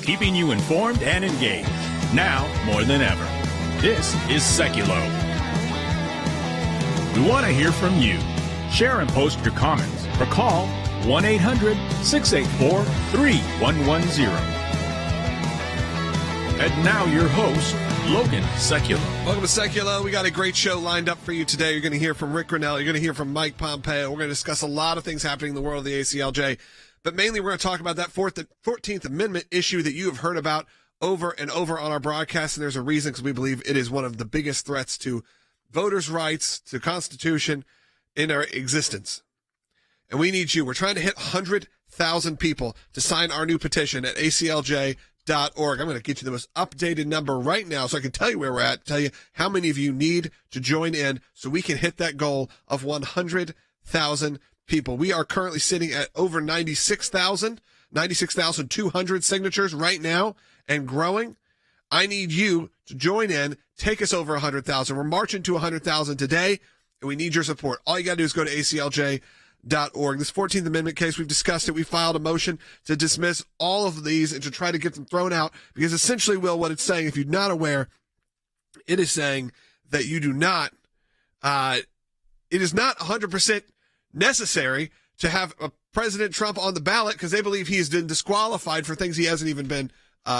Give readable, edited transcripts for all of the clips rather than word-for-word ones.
keeping you informed and engaged. Now more than ever. This is Sekulow. We want to hear from you. Share and post your comments or call 1-800-684-3110. And now your host, Logan Sekulow. Welcome to Sekulow. We got a great show lined up for you today. You're going to hear from Rick Grinnell. You're going to hear from Mike Pompeo. We're going to discuss a lot of things happening in the world of the ACLJ. But mainly we're going to talk about that 14th Amendment issue that you have heard about over and over on our broadcast. And there's a reason, because we believe it is one of the biggest threats to voters' rights, to Constitution in our existence. And we need you. We're trying to hit 100,000 people to sign our new petition at ACLJ.org. I'm going to get you the most updated number right now so I can tell you where we're at, tell you how many of you need to join in so we can hit that goal of 100,000 people. We are currently sitting at over 96,200 signatures right now and growing. I need you to join in, take us over 100,000. We're marching to 100,000 today, and we need your support. All you got to do is go to ACLJ.org. This 14th Amendment case, we've discussed it. We filed a motion to dismiss all of these and to try to get them thrown out, because essentially, Will, what it's saying, if you're not aware, it is saying that you do not, it is not 100% necessary to have President Trump on the ballot because they believe he has been disqualified for things he hasn't even been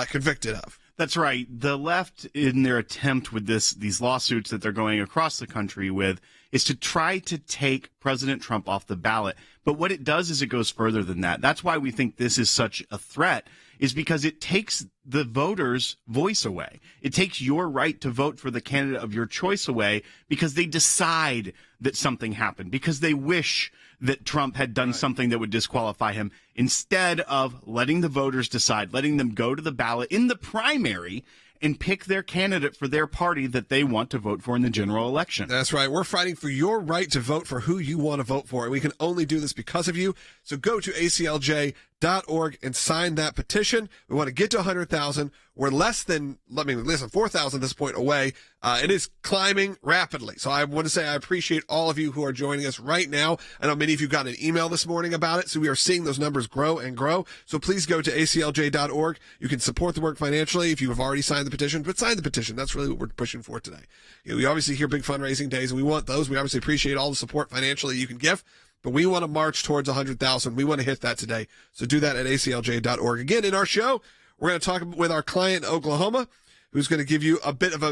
convicted of. That's right. The left, in their attempt with these lawsuits that they're going across the country with, is to try to take President Trump off the ballot. But what it does is it goes further than that. That's why we think this is such a threat, is because it takes the voters' voice away. It takes your right to vote for the candidate of your choice away because they decide that something happened, because they wish that Trump had done something that would disqualify him, instead of letting the voters decide, letting them go to the ballot in the primary and pick their candidate for their party that they want to vote for in the general election. That's right. We're fighting for your right to vote for who you want to vote for, and we can only do this because of you. So go to ACLJ.org and sign that petition. We want to get to 100,000. We're less than 4,000 at this point away. It is climbing rapidly. So I want to say I appreciate all of you who are joining us right now. I know many of you got an email this morning about it, so we are seeing those numbers grow and grow. So please go to ACLJ.org. You can support the work financially if you have already signed the petition, but sign the petition. That's really what we're pushing for today. We obviously hear big fundraising days, and we want those. We obviously appreciate all the support financially you can give, but we want to march towards 100,000. We want to hit that today. So do that at ACLJ.org. Again, in our show, we're going to talk with our client in Oklahoma, who's going to give you a bit of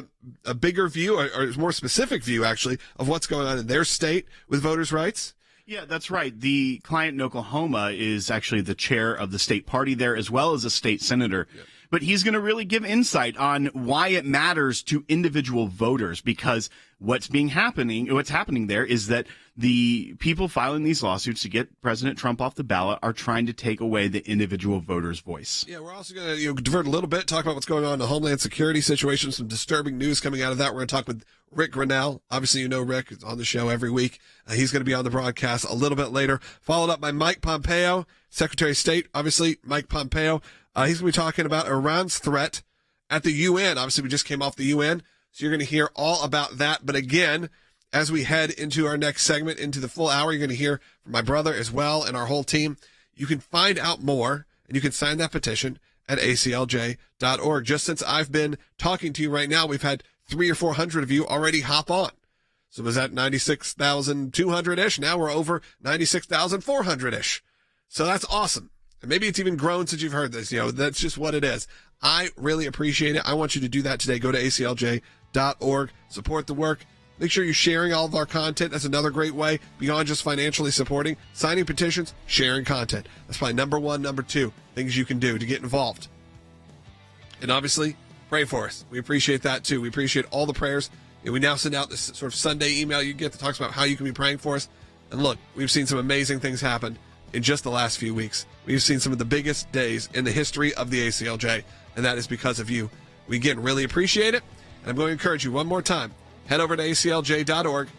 a bigger view, or a more specific view, actually, of what's going on in their state with voters' rights. Yeah, that's right. The client in Oklahoma is actually the chair of the state party there, as well as a state senator. Yep. But he's going to really give insight on why it matters to individual voters, because what's happening there is that the people filing these lawsuits to get President Trump off the ballot are trying to take away the individual voter's voice. Yeah, we're also going to divert a little bit, talk about what's going on in the Homeland Security situation, some disturbing news coming out of that. We're going to talk with Rick Grinnell. Obviously, you know Rick is on the show every week. He's going to be on the broadcast a little bit later, followed up by Mike Pompeo, Secretary of State. Obviously, Mike Pompeo. He's going to be talking about Iran's threat at the UN. Obviously, we just came off the UN, so you're going to hear all about that. But again, as we head into our next segment, into the full hour, you're going to hear from my brother as well and our whole team. You can find out more, and you can sign that petition at ACLJ.org. Just since I've been talking to you right now, we've had 300 or 400 of you already hop on. So it was at 96,200-ish. Now we're over 96,400-ish. So that's awesome. And maybe it's even grown since you've heard this. That's just what it is. I really appreciate it. I want you to do that today. Go to ACLJ.org. Support the work. Make sure you're sharing all of our content. That's another great way, beyond just financially supporting. Signing petitions, sharing content. That's probably number one, number two things you can do to get involved. And obviously, pray for us. We appreciate that, too. We appreciate all the prayers. And we now send out this sort of Sunday email you get that talks about how you can be praying for us. And look, we've seen some amazing things happen in just the last few weeks. We've seen some of the biggest days in the history of the ACLJ, and that is because of you. We, again, really appreciate it, and I'm going to encourage you one more time. Head over to ACLJ.org.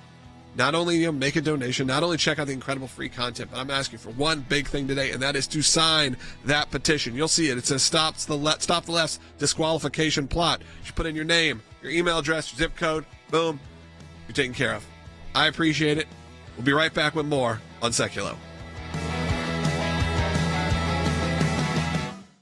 Not only make a donation, not only check out the incredible free content, but I'm asking for one big thing today, and that is to sign that petition. You'll see it. It says Stop the Left's Disqualification Plot. You put in your name, your email address, your zip code. Boom. You're taken care of. I appreciate it. We'll be right back with more on Sekulow.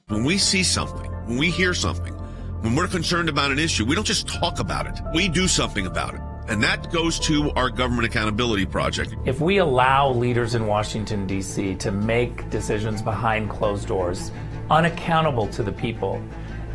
When we see something When we hear something, when we're concerned about an issue, we don't just talk about it. We do something about it. And that goes to our Government Accountability Project. If we allow leaders in Washington, D.C. to make decisions behind closed doors, unaccountable to the people,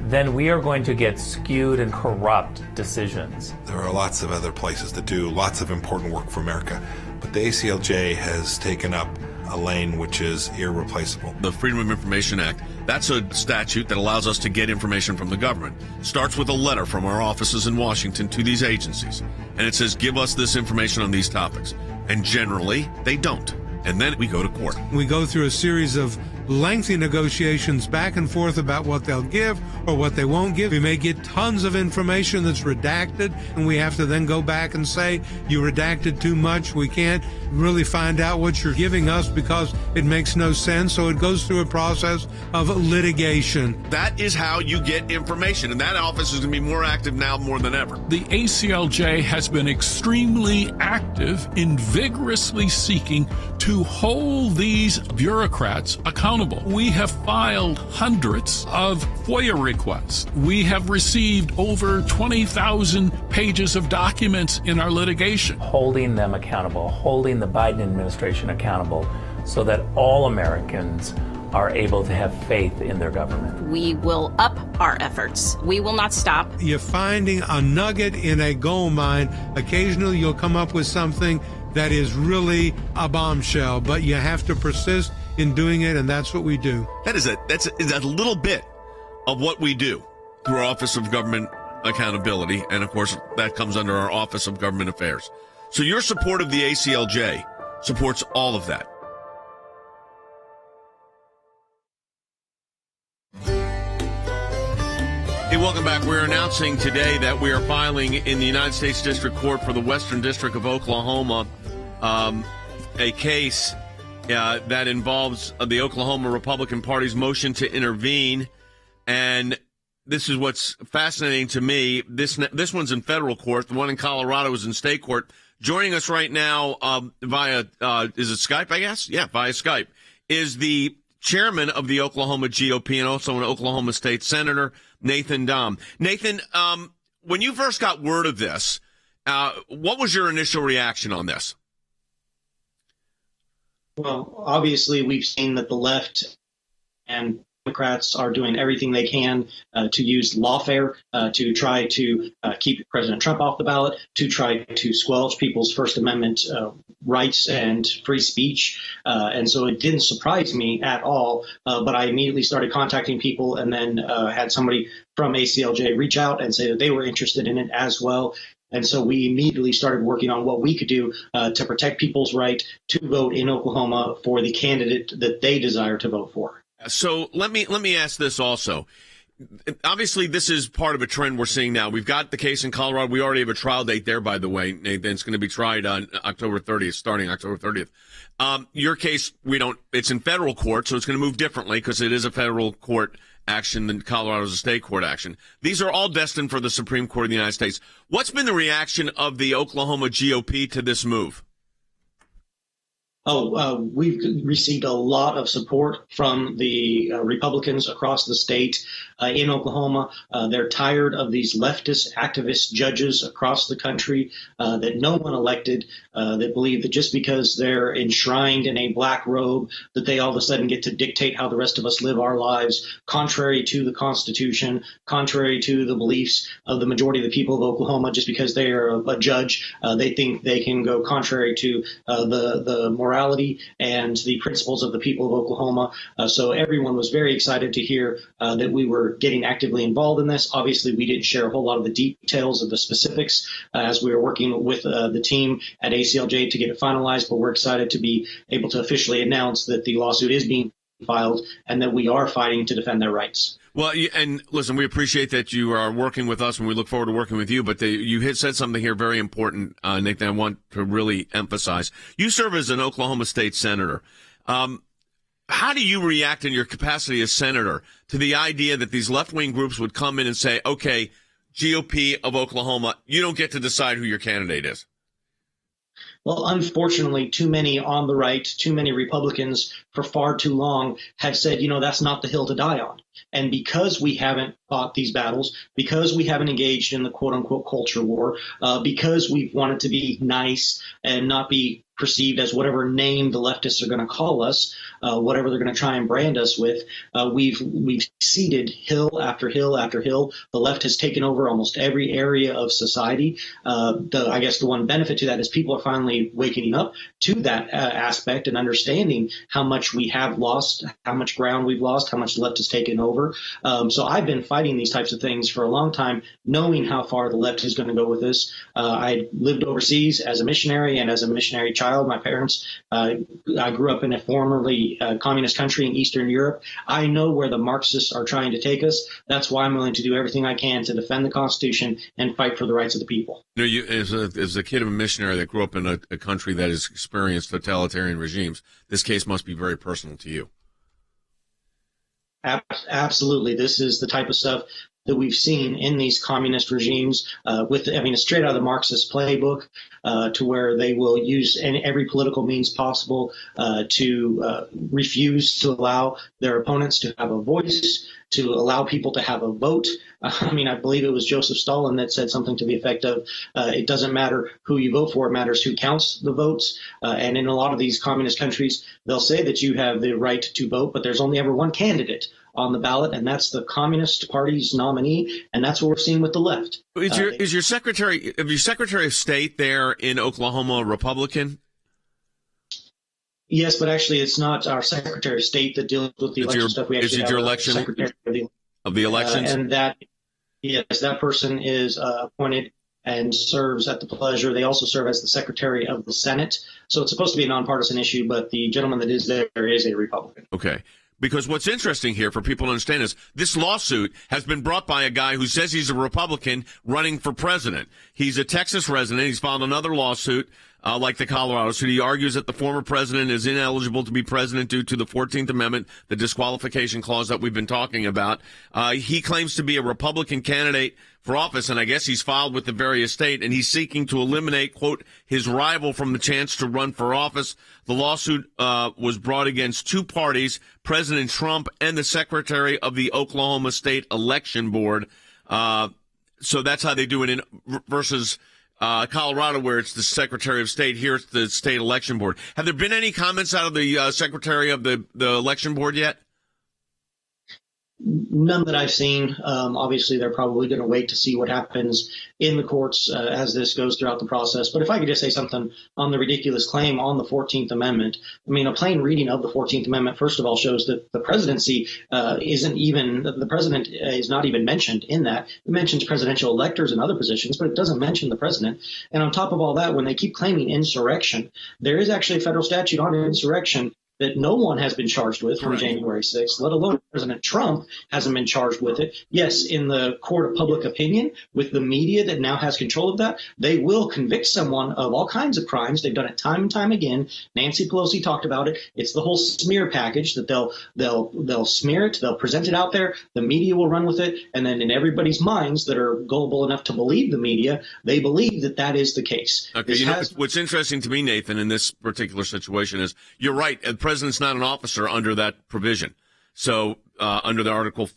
then we are going to get skewed and corrupt decisions. There are lots of other places that do lots of important work for America, but the ACLJ has taken up a lane which is irreplaceable. The Freedom of Information Act, that's a statute that allows us to get information from the government. Starts with a letter from our offices in Washington to these agencies. And it says, give us this information on these topics. And generally, they don't. And then we go to court. We go through a series of lengthy negotiations back and forth about what they'll give or what they won't give. We may get tons of information that's redacted, and we have to then go back and say, you redacted too much. We can't really find out what you're giving us because it makes no sense. So it goes through a process of litigation. That is how you get information, and that office is going to be more active now more than ever. The ACLJ has been extremely active in vigorously seeking to hold these bureaucrats accountable. We have filed hundreds of FOIA requests. We have received over 20,000 pages of documents in our litigation. Holding them accountable, holding the Biden administration accountable so that all Americans are able to have faith in their government. We will up our efforts. We will not stop. You're finding a nugget in a gold mine. Occasionally you'll come up with something that is really a bombshell, but you have to persist in doing it, and that's what we do. That's a little bit of what we do through our Office of Government Accountability, and of course that comes under our Office of Government Affairs. So your support of the ACLJ supports all of that. Hey, welcome back. We're announcing today that we are filing in the United States District Court for the Western District of Oklahoma a case that involves the Oklahoma Republican Party's motion to intervene. And this is what's fascinating to me. This one's in federal court. The one in Colorado is in state court. Joining us right now via, is it Skype, I guess? Yeah, via Skype, is the chairman of the Oklahoma GOP and also an Oklahoma state senator, Nathan Dahm. Nathan, when you first got word of this, what was your initial reaction on this? Well, obviously, we've seen that the left and Democrats are doing everything they can to use lawfare to try to keep President Trump off the ballot, to try to squelch people's First Amendment rights and free speech. And so it didn't surprise me at all. But I immediately started contacting people and then had somebody from ACLJ reach out and say that they were interested in it as well. And so we immediately started working on what we could do to protect people's right to vote in Oklahoma for the candidate that they desire to vote for. So let me ask this also. Obviously, this is part of a trend we're seeing now. We've got the case in Colorado. We already have a trial date there, by the way, Nathan. It's going to be tried on October 30th, starting October 30th. Your case, it's in federal court, so it's going to move differently because it is a federal court action than Colorado's a state court action. These are all destined for the Supreme Court of the United States. What's been the reaction of the Oklahoma GOP to this move? We've received a lot of support from the Republicans across the state in Oklahoma. They're tired of these leftist activist judges across the country that no one elected, that believe that just because they're enshrined in a black robe, that they all of a sudden get to dictate how the rest of us live our lives, contrary to the Constitution, contrary to the beliefs of the majority of the people of Oklahoma. Just because they are a judge, they think they can go contrary to the morality and the principles of the people of Oklahoma. So everyone was very excited to hear that we were getting actively involved in this. Obviously, we didn't share a whole lot of the details of the specifics as we were working with the team at ACLJ to get it finalized, but we're excited to be able to officially announce that the lawsuit is being filed and that we are fighting to defend their rights. Well, and listen, we appreciate that you are working with us, and we look forward to working with you. But you had said something here very important, Nathan, I want to really emphasize. You serve as an Oklahoma state senator. How do you react in your capacity as senator to the idea that these left-wing groups would come in and say, okay, GOP of Oklahoma, you don't get to decide who your candidate is? Well, unfortunately, too many on the right, too many Republicans for far too long have said, that's not the hill to die on. And because we haven't fought these battles, because we haven't engaged in the quote unquote culture war, because we've wanted to be nice and not be perceived as whatever name the leftists are going to call us, whatever they're going to try and brand us with, we've ceded hill after hill after hill. The left has taken over almost every area of society. I guess the one benefit to that is people are finally waking up to that aspect and understanding how much we have lost, how much ground we've lost, how much the left has taken over. So I've been fighting these types of things for a long time, knowing how far the left is going to go with this. I lived overseas as a missionary and as a missionary child. My parents, I grew up in a formerly communist country in Eastern Europe. I know where the Marxists are trying to take us. That's why I'm willing to do everything I can to defend the Constitution and fight for the rights of the people. You, as a kid of a missionary that grew up in a country that has experienced totalitarian regimes, this case must be very personal to you. Absolutely. This is the type of stuff that we've seen in these communist regimes it's straight out of the Marxist playbook, to where they will use every political means possible to refuse to allow their opponents to have a voice, to allow people to have a vote. I believe it was Joseph Stalin that said something to the effect of, it doesn't matter who you vote for, it matters who counts the votes. And in a lot of these communist countries, they'll say that you have the right to vote, but there's only ever one candidate on the ballot, and that's the Communist Party's nominee, and that's what we're seeing with the left. Is your Secretary of State there in Oklahoma a Republican? Yes, but actually it's not our Secretary of State that deals with the election stuff. We actually have a Secretary of the elections? And that person is appointed and serves at the pleasure. They also serve as the Secretary of the Senate. So it's supposed to be a nonpartisan issue, but the gentleman that is there is a Republican. Okay. Because what's interesting here for people to understand is this lawsuit has been brought by a guy who says he's a Republican running for president. He's a Texas resident. He's filed another lawsuit like the Colorado suit. He argues that the former president is ineligible to be president due to the 14th Amendment, the disqualification clause that we've been talking about. He claims to be a Republican candidate for office, and I guess he's filed with the various state, and he's seeking to eliminate, quote, his rival from the chance to run for office. The lawsuit was brought against two parties, President Trump and the Secretary of the Oklahoma State Election Board. So that's how they do it versus Colorado, where it's the Secretary of State. Here it's the State Election Board. Have there been any comments out of the Secretary of the Election Board yet? None that I've seen. Obviously, they're probably going to wait to see what happens in the courts as this goes throughout the process. But if I could just say something on the ridiculous claim on the 14th Amendment, a plain reading of the 14th Amendment, first of all, shows that the presidency the president is not even mentioned in that. It mentions presidential electors and other positions, but it doesn't mention the president. And on top of all that, when they keep claiming insurrection, there is actually a federal statute on insurrection that no one has been charged with from January 6th, let alone President Trump hasn't been charged with it. Yes, in the court of public opinion, with the media that now has control of that, they will convict someone of all kinds of crimes. They've done it time and time again. Nancy Pelosi talked about it. It's the whole smear package that they'll smear it, they'll present it out there, the media will run with it, and then in everybody's minds that are gullible enough to believe the media, they believe that that is the case. Okay, what's interesting to me, Nathan, in this particular situation is you're right. The president's not an officer under that provision. So under the Article,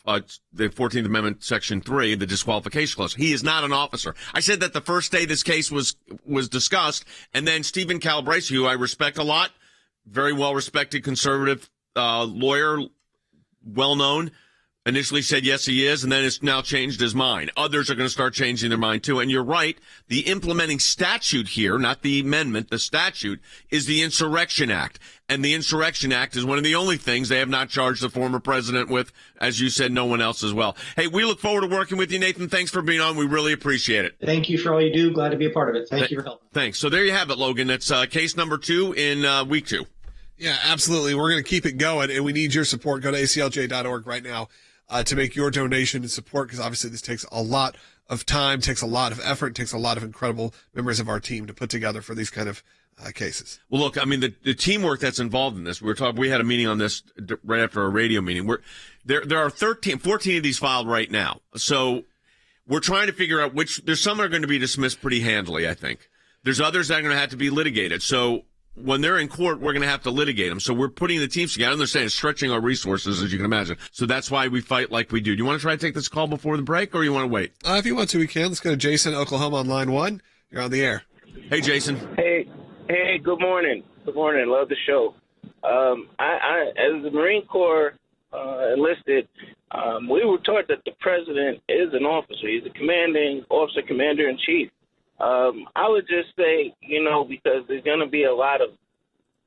the 14th Amendment, Section 3, the disqualification clause, he is not an officer. I said that the first day this case was discussed, and then Stephen Calabrese, who I respect a lot, very well-respected conservative lawyer, well-known, initially said yes, he is, and then it's now changed his mind. Others are going to start changing their mind, too. And you're right, the implementing statute here, not the amendment, the statute, is the Insurrection Act. And the Insurrection Act is one of the only things they have not charged the former president with, as you said, no one else as well. Hey, we look forward to working with you, Nathan. Thanks for being on. We really appreciate it. Thank you for all you do. Glad to be a part of it. Thank you for helping. Thanks. So there you have it, Logan. That's case number 2 in week 2. Yeah, absolutely. We're going to keep it going, and we need your support. Go to aclj.org right now to make your donation and support, because obviously this takes a lot of time, takes a lot of effort, takes a lot of incredible members of our team to put together for these kind of cases. Well, look, the teamwork that's involved in this, we had a meeting on this right after our radio meeting. There are 14 of these filed right now. So we're trying to figure out there's some that are going to be dismissed pretty handily, I think. There's others that are going to have to be litigated. So when they're in court, we're going to have to litigate them. So we're putting the teams together. I understand it's stretching our resources, as you can imagine. So that's why we fight like we do. Do you want to try to take this call before the break, or you want to wait? If you want to, we can. Let's go to Jason, Oklahoma, on line 1. You're on the air. Hey, Jason. Hey, good morning. Good morning. Love the show. I as the Marine Corps enlisted, we were taught that the president is an officer. He's a commanding officer, commander-in-chief. I would just say, because there's going to be a lot of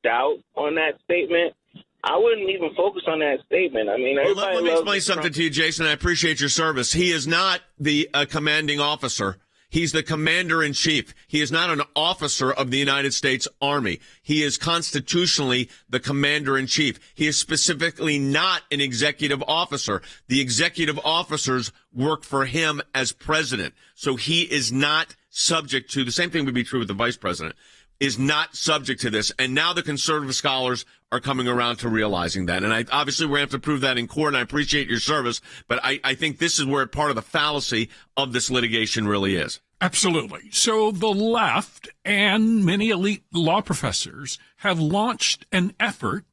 doubt on that statement, I wouldn't even focus on that statement. I mean, let me explain something to you, Jason. I appreciate your service. He is not the commanding officer. He's the commander-in-chief. He is not an officer of the United States Army. He is constitutionally the commander-in-chief. He is specifically not an executive officer. The executive officers work for him as president. So he is not subject to, the same thing would be true with the vice president, is not subject to this. And now the conservative scholars are coming around to realizing that. And obviously we're going to have to prove that in court, and I appreciate your service, but I think this is where part of the fallacy of this litigation really is. Absolutely. So the left and many elite law professors have launched an effort,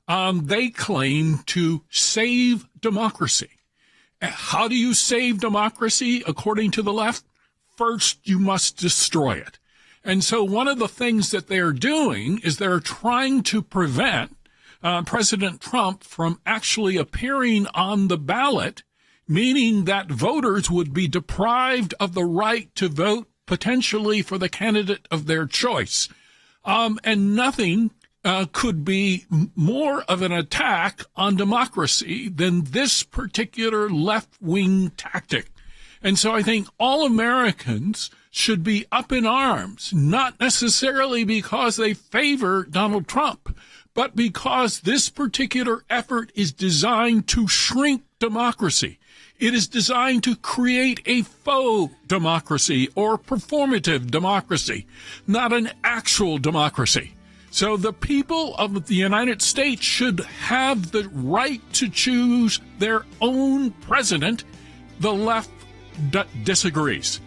they claim, to save democracy. How do you save democracy, according to the left? First, you must destroy it. And so one of the things that they're doing is they're trying to prevent President Trump from actually appearing on the ballot, meaning that voters would be deprived of the right to vote potentially for the candidate of their choice. And nothing could be more of an attack on democracy than this particular left-wing tactic. And so I think all Americans should be up in arms, not necessarily because they favor Donald Trump, but because this particular effort is designed to shrink democracy. It is designed to create a faux democracy or performative democracy, not an actual democracy. So the people of the United States should have the right to choose their own president. The left disagrees.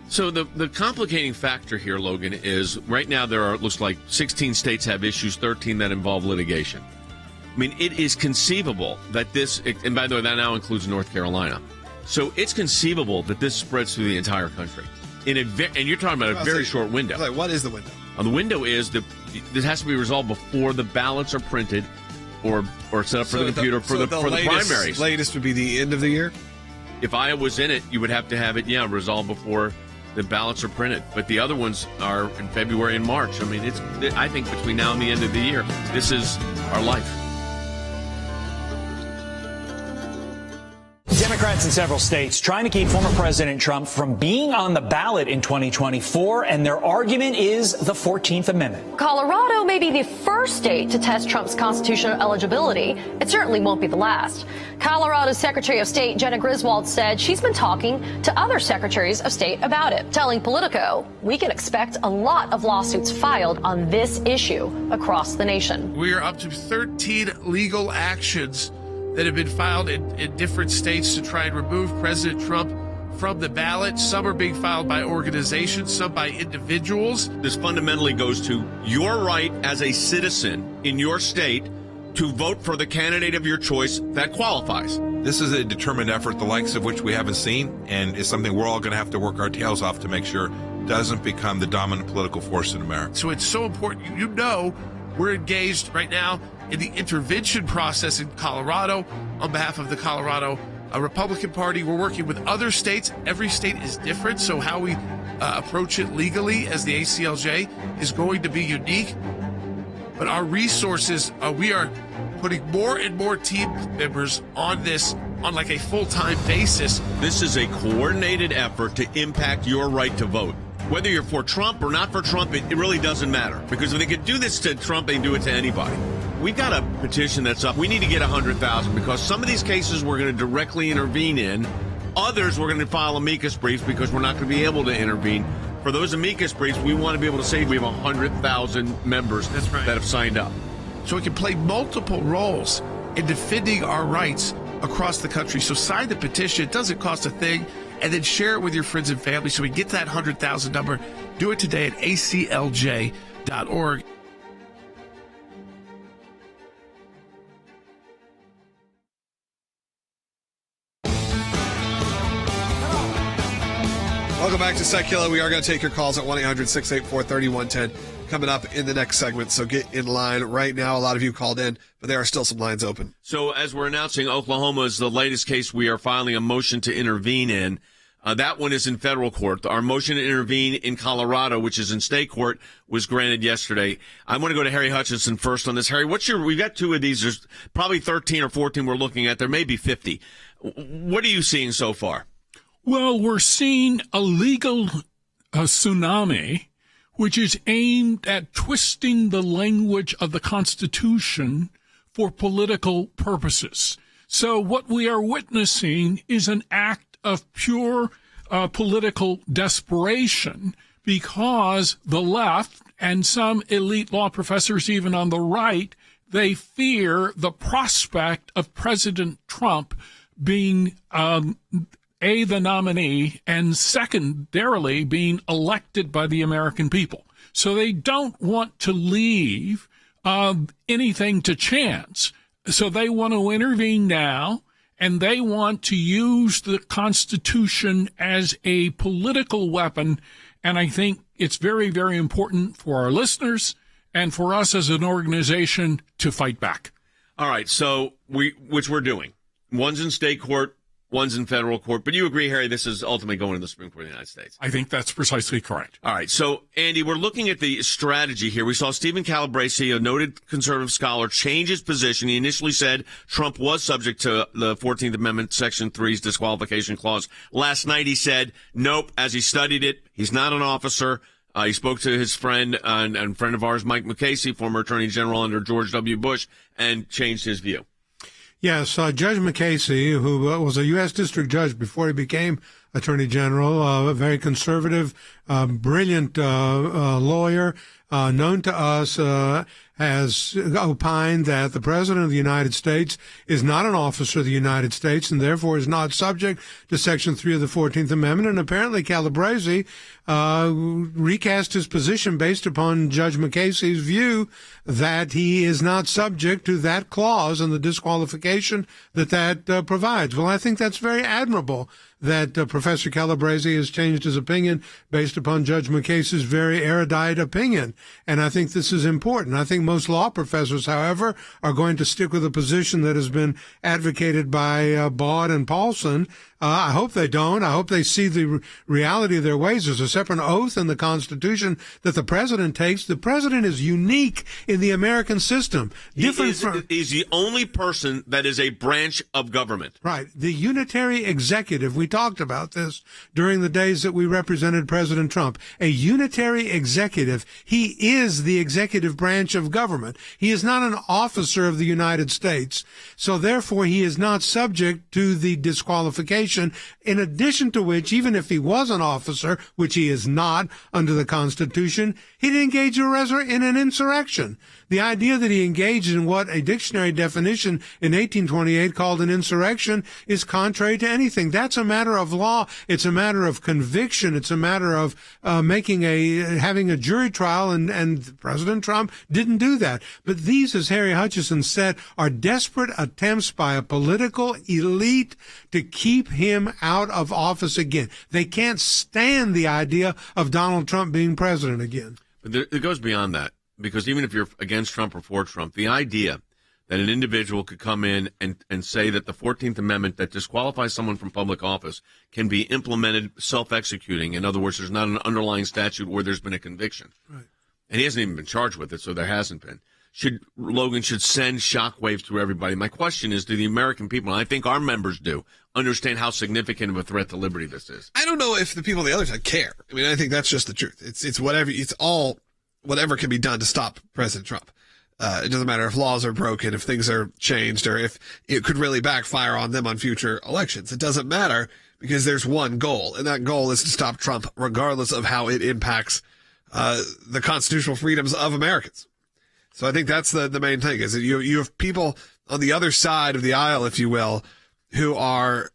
So the complicating factor here, Logan, is right now there are, looks like 16 states have issues, 13 that involve litigation. I mean, it is conceivable that this, and by the way, that now includes North Carolina. So it's conceivable that this spreads through the entire country. And you're talking about a very short window. Like, what is the window? The window is this has to be resolved before the ballots are printed or set up for the computer for the primaries. Latest would be the end of the year? If Iowa was in it, you would have to have it, resolved before the ballots are printed. But the other ones are in February and March. I mean, I think between now and the end of the year, this is our life. Democrats in several states trying to keep former President Trump from being on the ballot in 2024, and their argument is the 14th Amendment. Colorado may be the first state to test Trump's constitutional eligibility. It certainly won't be the last. Colorado's Secretary of State Jenna Griswold said she's been talking to other secretaries of state about it, telling Politico we can expect a lot of lawsuits filed on this issue across the nation. We are up to 13 legal actions that have been filed in different states to try and remove President Trump from the ballot. Some are being filed by organizations, some by individuals. This fundamentally goes to your right as a citizen in your state to vote for the candidate of your choice that qualifies. This is a determined effort, the likes of which we haven't seen, and it's something we're all going to have to work our tails off to make sure it doesn't become the dominant political force in America. So it's so important. We're engaged right now in the intervention process in Colorado on behalf of the Colorado Republican Party. We're working with other states. Every state is different, so how we approach it legally as the ACLJ is going to be unique. But our resources, we are putting more and more team members on this on like a full-time basis. This is a coordinated effort to impact your right to vote. Whether you're for Trump or not for Trump, it really doesn't matter. Because if they could do this to Trump, they can do it to anybody. We've got a petition that's up. We need to get 100,000 because some of these cases we're going to directly intervene in. Others we're going to file amicus briefs because we're not going to be able to intervene. For those amicus briefs, we want to be able to say we have 100,000 members that have signed up. So we can play multiple roles in defending our rights across the country. So sign the petition. It doesn't cost a thing. And then share it with your friends and family so we get to that 100,000 number Do it today at aclj.org. Welcome back to Sekulow. We are going to take your calls at 1-800-684-3110 coming up in the next segment. So get in line right now. A lot of you called in, but there are still some lines open. So as we're announcing, Oklahoma is the latest case we are filing a motion to intervene in. That one is in federal court. Our motion to intervene in Colorado, which is in state court, was granted yesterday. I want to go to Harry Hutchinson first on this. Harry, we've got two of these. There's probably 13 or 14 we're looking at. There may be 50. What are you seeing so far? Well, we're seeing a legal tsunami, which is aimed at twisting the language of the Constitution for political purposes. So what we are witnessing is an act of pure political desperation because the left and some elite law professors, even on the right, they fear the prospect of President Trump being the nominee, and secondarily being elected by the American people. So they don't want to leave anything to chance. So they want to intervene now, and they want to use the Constitution as a political weapon. And I think it's very, very important for our listeners and for us as an organization to fight back. All right, so which we're doing. One's in state court, one's in federal court. But you agree, Harry, this is ultimately going to the Supreme Court of the United States. I think that's precisely correct. All right. So, Andy, we're looking at the strategy here. We saw Stephen Calabrese, a noted conservative scholar, change his position. He initially said Trump was subject to the 14th Amendment, Section 3's disqualification clause. Last night he said, nope, as he studied it, he's not an officer. He spoke to his friend and friend of ours, Mike McCasey, former Attorney General under George W. Bush, and changed his view. Yes, Judge McCasey, who was a U.S. District Judge before he became Attorney General, a very conservative, brilliant lawyer, known to us, has opined that the President of the United States is not an officer of the United States and therefore is not subject to Section 3 of the 14th Amendment. And apparently Calabrese recast his position based upon Judge McCasey's view that he is not subject to that clause and the disqualification that provides. Well, I think that's very admirable that Professor Calabrese has changed his opinion based upon Judge McCasey's very erudite opinion. And I think this is important. I think most law professors, however, are going to stick with a position that has been advocated by Baud and Paulson. I hope they don't. I hope they see the reality of their ways. There's a separate oath in the Constitution that the president takes. The president is unique in the American system. He's the only person that is a branch of government. Right. The unitary executive. We talked about this during the days that we represented President Trump. A unitary executive. He is the executive branch of government. He is not an officer of the United States. So therefore, he is not subject to the disqualification. In addition to which, even if he was an officer, which he is not under the Constitution, he didn't engage in an insurrection. The idea that he engaged in what a dictionary definition in 1828 called an insurrection is contrary to anything. That's a matter of law. It's a matter of conviction. It's a matter of having a jury trial, and President Trump didn't do that. But these, as Harry Hutchinson said, are desperate attempts by a political elite to keep him out of office again. They can't stand the idea of Donald Trump being president again. But it goes beyond that, because even if you're against Trump or for Trump, the idea that an individual could come in and say that the 14th Amendment that disqualifies someone from public office can be implemented self-executing. In other words, there's not an underlying statute where there's been a conviction. Right. And he hasn't even been charged with it, so there hasn't been. Logan should send shockwaves through everybody. My question is, do the American people, and I think our members do, understand how significant of a threat to liberty this is? I don't know if the people on the other side care. I mean, I think that's just the truth. It's whatever can be done to stop President Trump. It doesn't matter if laws are broken, if things are changed, or if it could really backfire on them on future elections. It doesn't matter because there's one goal, and that goal is to stop Trump regardless of how it impacts the constitutional freedoms of Americans. So I think that's the main thing, is that you have people on the other side of the aisle, if you will, who are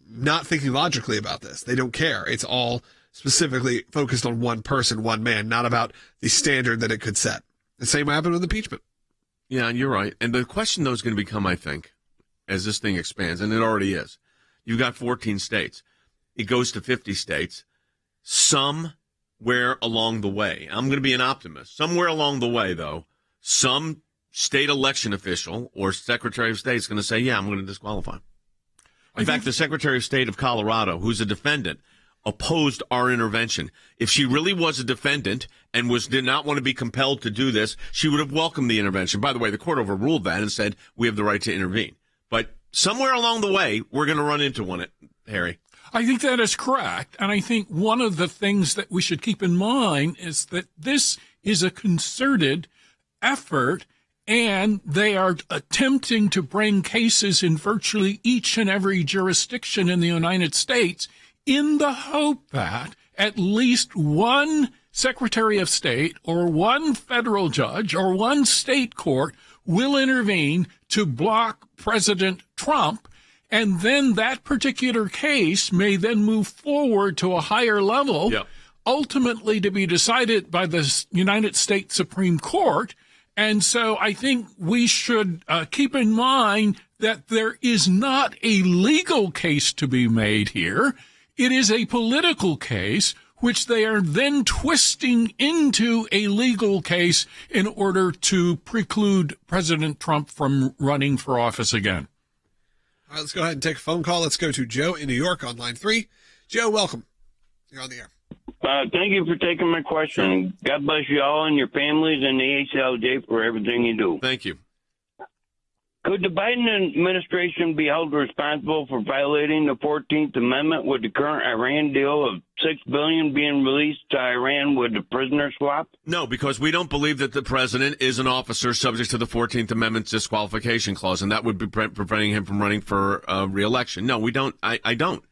not thinking logically about this. They don't care. It's all specifically focused on one person, one man, not about the standard that it could set. The same happened with impeachment. Yeah, and you're right. And the question, though, is going to become, I think, as this thing expands, and it already is. You've got 14 states. It goes to 50 states. Somewhere along the way, I'm going to be an optimist. Somewhere along the way, though, some state election official or Secretary of State is going to say, yeah, I'm going to disqualify. In fact, the Secretary of State of Colorado, who's a defendant, opposed our intervention. If she really was a defendant and did not want to be compelled to do this, she would have welcomed the intervention. By the way, the court overruled that and said we have the right to intervene. But somewhere along the way, we're going to run into one, Harry. I think that is correct. And I think one of the things that we should keep in mind is that this is a concerted effort, and they are attempting to bring cases in virtually each and every jurisdiction in the United States in the hope that at least one Secretary of State or one federal judge or one state court will intervene to block President Trump. And then that particular case may then move forward to a higher level, ultimately to be decided by the United States Supreme Court. And so I think we should keep in mind that there is not a legal case to be made here. It is a political case, which they are then twisting into a legal case in order to preclude President Trump from running for office again. All right, let's go ahead and take a phone call. Let's go to Joe in New York on line 3. Joe, welcome. You're on the air. Thank you for taking my question. God bless you all and your families and the ACLJ for everything you do. Thank you. Could the Biden administration be held responsible for violating the 14th Amendment with the current Iran deal of $6 billion being released to Iran with the prisoner swap? No, because we don't believe that the president is an officer subject to the 14th Amendment disqualification clause, and that would be preventing him from running for re-election. No, we don't. I don't.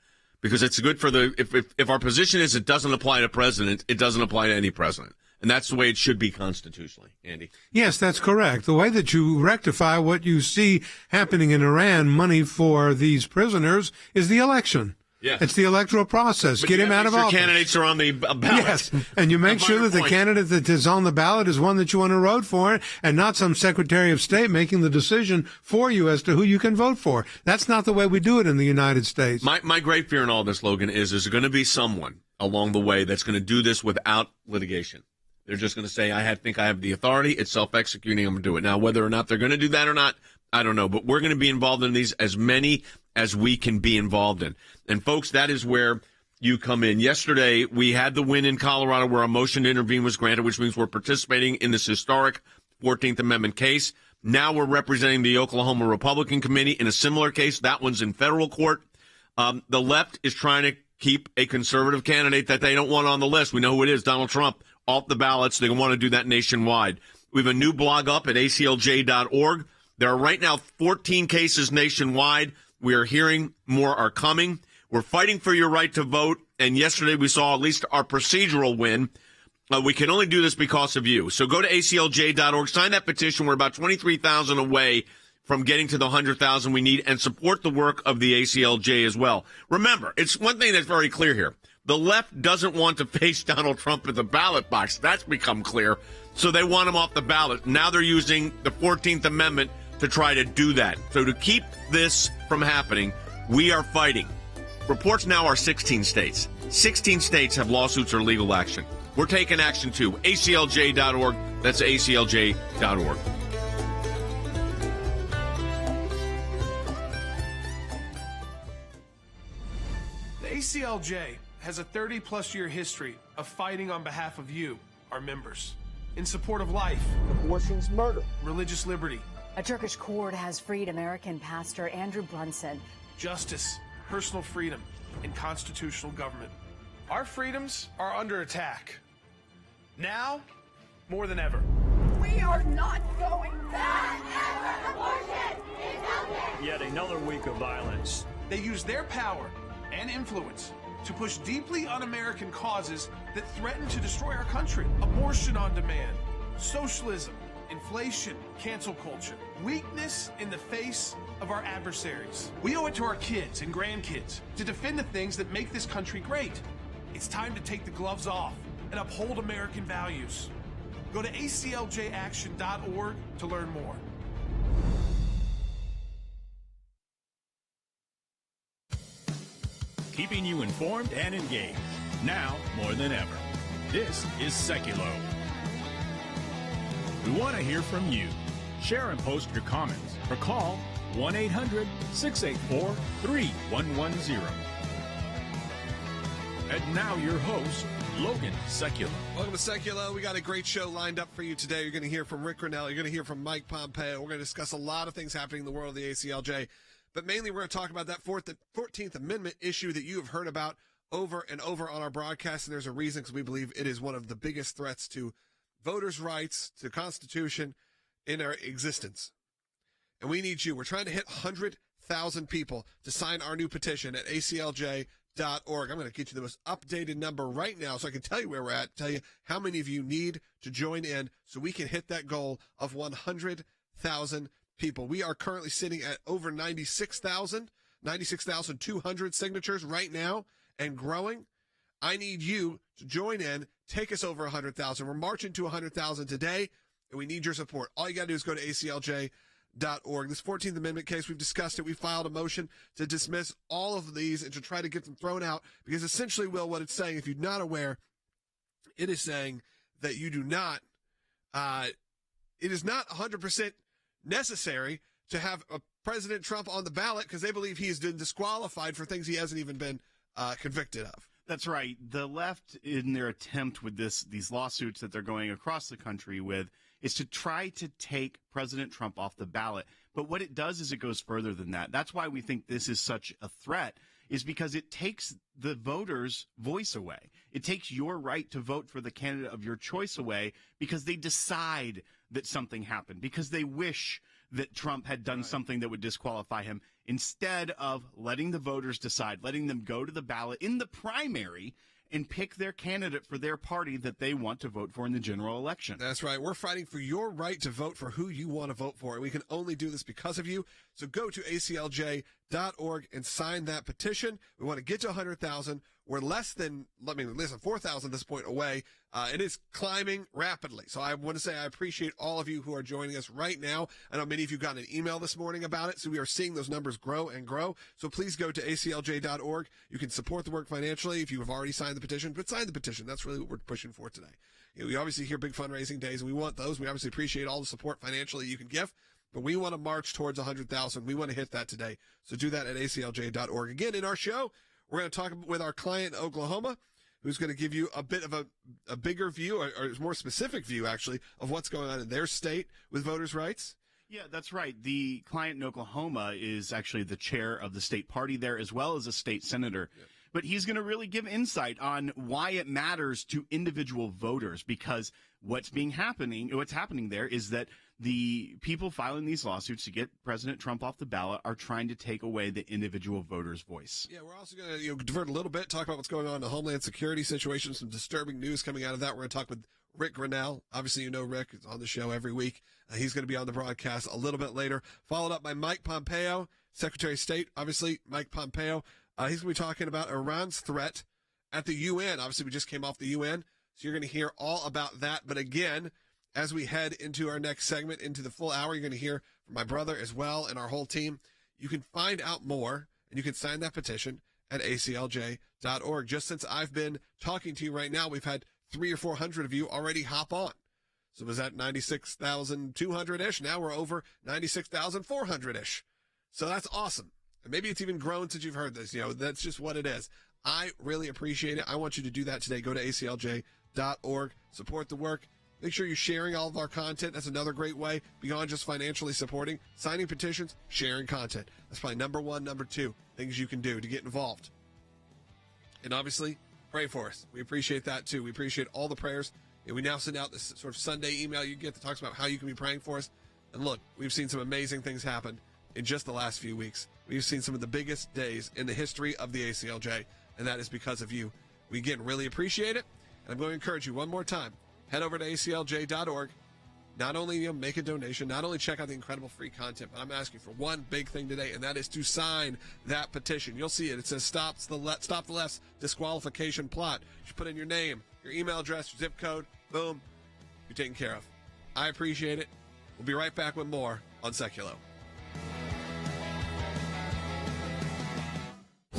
Because it's good for if our position is it doesn't apply to president, it doesn't apply to any president. And that's the way it should be constitutionally, Andy. Yes, that's correct. The way that you rectify what you see happening in Iran, money for these prisoners, is the election. Yeah. It's the electoral process. But get him out of office. Candidates are on the ballot. Yes, and you make sure that the candidate that is on the ballot is one that you want to vote for, and not some Secretary of State making the decision for you as to who you can vote for. That's not the way we do it in the United States. My great fear in all this, Logan, is there's going to be someone along the way that's going to do this without litigation. They're just going to say, I think I have the authority. It's self-executing. I'm going to do it. Now, whether or not they're going to do that or not, I don't know. But we're going to be involved in these, as many as we can be involved in. And, folks, that is where you come in. Yesterday, we had the win in Colorado where a motion to intervene was granted, which means we're participating in this historic 14th Amendment case. Now we're representing the Oklahoma Republican Committee in a similar case. That one's in federal court. The left is trying to keep a conservative candidate that they don't want on the list. We know who it is, Donald Trump, off the ballots. They want to do that nationwide. We have a new blog up at ACLJ.org. There are right now 14 cases nationwide. We are hearing more are coming. We're fighting for your right to vote. And yesterday we saw at least our procedural win. We can only do this because of you. So go to ACLJ.org, sign that petition. We're about 23,000 away from getting to the 100,000 we need, and support the work of the ACLJ as well. Remember, it's one thing that's very clear here. The left doesn't want to face Donald Trump at the ballot box. That's become clear. So they want him off the ballot. Now they're using the 14th Amendment to try to do that. So to keep this from happening, we are fighting. Reports now are 16 states. 16 states have lawsuits or legal action. We're taking action too. ACLJ.org. That's ACLJ.org. The ACLJ has a 30-plus year history of fighting on behalf of you, our members, in support of life, abortion's murder, religious liberty. A Turkish court has freed American pastor Andrew Brunson. Justice, personal freedom, and constitutional government. Our freedoms are under attack. Now, more than ever. We are not going back. Abortion is okay. Yet another week of violence. They use their power and influence to push deeply un-American causes that threaten to destroy our country. Abortion on demand, socialism, inflation, cancel culture, weakness in the face of our adversaries. We owe it to our kids and grandkids to defend the things that make this country great. It's time to take the gloves off and uphold American values. Go to acljaction.org to learn more. Keeping you informed and engaged. Now more than ever. This is Sekulow. We want to hear from you. Share and post your comments or call 1-800-684-3110. And now your host, Logan Sekulow. Welcome to Sekulow. We got a great show lined up for you today. You're going to hear from Rick Grinnell. You're going to hear from Mike Pompeo. We're going to discuss a lot of things happening in the world of the ACLJ. But mainly we're going to talk about that 14th Amendment issue that you have heard about over and over on our broadcast. And there's a reason, because we believe it is one of the biggest threats to voters' rights, to Constitution in our existence. And we need you. We're trying to hit 100,000 people to sign our new petition at ACLJ.org. I'm going to get you the most updated number right now so I can tell you where we're at, tell you how many of you need to join in so we can hit that goal of 100,000 people. We are currently sitting at over 96,200 signatures right now and growing. I need you to join in, take us over 100,000. We're marching to 100,000 today, and we need your support. All you got to do is go to ACLJ.org. This 14th Amendment case, we've discussed it. We filed a motion to dismiss all of these and to try to get them thrown out, because essentially, Will, what it's saying, if you're not aware, it is saying that you do not, it is not 100% necessary to have a President Trump on the ballot because they believe he has been disqualified for things he hasn't even been convicted of. That's right. The left, in their attempt with these lawsuits that they're going across the country with, is to try to take President Trump off the ballot. But what it does is it goes further than that. That's why we think this is such a threat, is because it takes the voters' voice away. It takes your right to vote for the candidate of your choice away because they decide that something happened, because they wish that Trump had done something that would disqualify him, instead of letting the voters decide, letting them go to the ballot in the primary and pick their candidate for their party that they want to vote for in the general election. That's right. We're fighting for your right to vote for who you want to vote for, and we can only do this because of you. So go to ACLJ.org and sign that petition. We want to get to 100,000. We're less than 4,000 at this point away. It is climbing rapidly. So I want to say I appreciate all of you who are joining us right now. I know many of you got an email this morning about it, so we are seeing those numbers grow and grow. So please go to ACLJ.org. You can support the work financially if you have already signed the petition, but sign the petition. That's really what we're pushing for today. We obviously hear big fundraising days, and we want those. We obviously appreciate all the support financially you can give, but we want to march towards 100,000. We want to hit that today. So do that at ACLJ.org. Again, in our show, we're going to talk with our client in Oklahoma, who's going to give you a bit of a bigger view, or a more specific view, actually, of what's going on in their state with voters' rights. Yeah, that's right. The client in Oklahoma is actually the chair of the state party there, as well as a state senator. Yeah. But he's going to really give insight on why it matters to individual voters, because what's happening there is that the people filing these lawsuits to get President Trump off the ballot are trying to take away the individual voter's voice. Yeah, we're also going to divert a little bit, talk about what's going on in the Homeland Security situation, some disturbing news coming out of that. We're going to talk with Rick Grinnell. Obviously, you know Rick is on the show every week. He's going to be on the broadcast a little bit later, followed up by Mike Pompeo, Secretary of State. Obviously, Mike Pompeo. He's going to be talking about Iran's threat at the UN. Obviously, we just came off the UN, so you're going to hear all about that. But again, as we head into our next segment, into the full hour, you're going to hear from my brother as well and our whole team. You can find out more, and you can sign that petition at ACLJ.org. Just since I've been talking to you right now, we've had 300 or 400 of you already hop on. So it was at 96,200-ish. Now we're over 96,400-ish. So that's awesome. And maybe it's even grown since you've heard this. That's just what it is. I really appreciate it. I want you to do that today. Go to ACLJ.org. Support the work. Make sure you're sharing all of our content. That's another great way, beyond just financially supporting. Signing petitions, sharing content. That's probably number one. Number two, things you can do to get involved. And obviously, pray for us. We appreciate that, too. We appreciate all the prayers. And we now send out this sort of Sunday email you get that talks about how you can be praying for us. And look, we've seen some amazing things happen in just the last few weeks. We've seen some of the biggest days in the history of the ACLJ, and that is because of you. We, again, really appreciate it. And I'm going to encourage you one more time. Head over to ACLJ.org. not only make a donation, not only check out the incredible free content, but I'm asking for one big thing today, and that is to sign that petition. You'll see it. It says Stop the Left's Disqualification Plot. You should put in your name, your email address, your zip code. Boom. You're taken care of. I appreciate it. We'll be right back with more on Sekulow.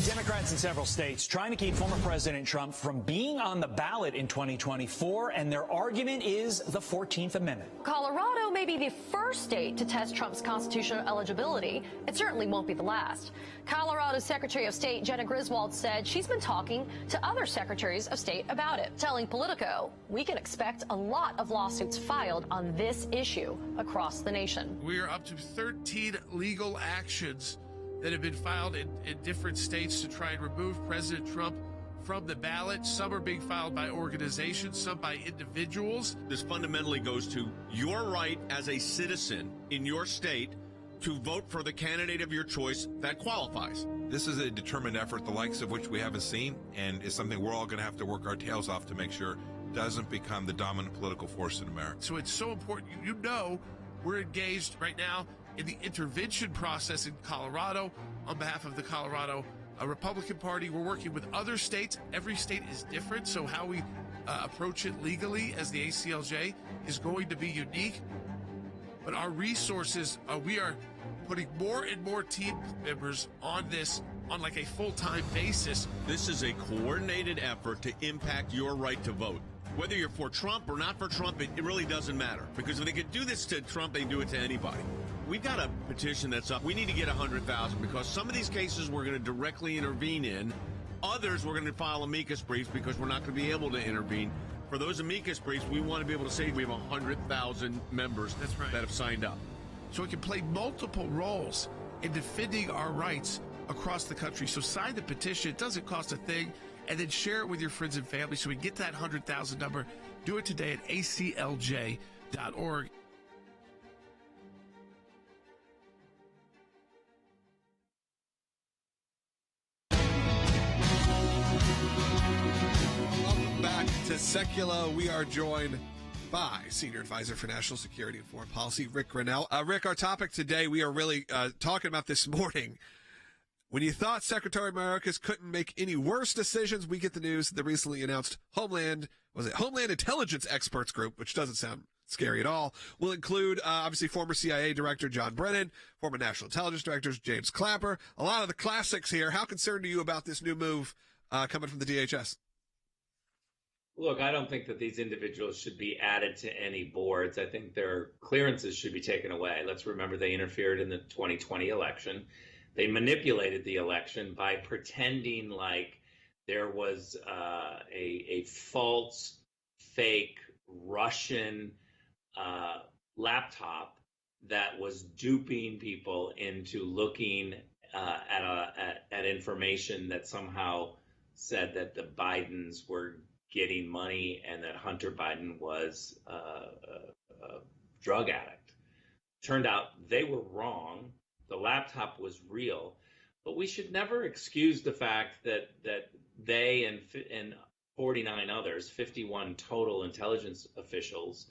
Democrats in several states trying to keep former President Trump from being on the ballot in 2024, and their argument is the 14th Amendment. Colorado may be the first state to test Trump's constitutional eligibility. It certainly won't be the last. Colorado's Secretary of State Jenna Griswold said she's been talking to other secretaries of state about it, telling Politico, we can expect a lot of lawsuits filed on this issue across the nation. We are up to 13 legal actions that have been filed in different states to try and remove President Trump from the ballot. Some are being filed by organizations, some by individuals. This fundamentally goes to your right as a citizen in your state to vote for the candidate of your choice that qualifies. This is a determined effort, the likes of which we haven't seen, and is something we're all going to have to work our tails off to make sure doesn't become the dominant political force in America. So it's so important. You know, we're engaged right now in the intervention process in Colorado on behalf of the Colorado Republican Party. We're working with other states. Every state is different, so how we approach it legally as the ACLJ is going to be unique. But our resources, we are putting more and more team members on this on like a full-time basis. This is a coordinated effort to impact your right to vote. Whether you're for Trump or not for Trump, it really doesn't matter. Because if they could do this to Trump, they can do it to anybody. We've got a petition that's up. We need to get 100,000 because some of these cases we're going to directly intervene in. Others we're going to file amicus briefs because we're not going to be able to intervene. For those amicus briefs, we want to be able to say we have 100,000 members that have signed up. So it can play multiple roles in defending our rights across the country. So sign the petition. It doesn't cost a thing. And then share it with your friends and family so we get that 100,000 number. Do it today at ACLJ.org. Welcome back to Sekulow. We are joined by Senior Advisor for National Security and Foreign Policy, Rick Grinnell. Rick, our topic today, we are really talking about this morning. When you thought Secretary Mayorkas couldn't make any worse decisions, we get the news the recently announced Homeland Intelligence Experts Group, which doesn't sound scary at all, will include obviously former CIA Director John Brennan, former National Intelligence Director James Clapper, a lot of the classics here. How concerned are you about this new move coming from the DHS? Look, I don't think that these individuals should be added to any boards. I think their clearances should be taken away. Let's remember they interfered in the 2020 election. They manipulated the election by pretending like there was a false, fake Russian laptop that was duping people into looking at information that somehow said that the Bidens were getting money and that Hunter Biden was a drug addict. Turned out they were wrong. The laptop was real, but we should never excuse the fact that they and 49 others, 51 total intelligence officials,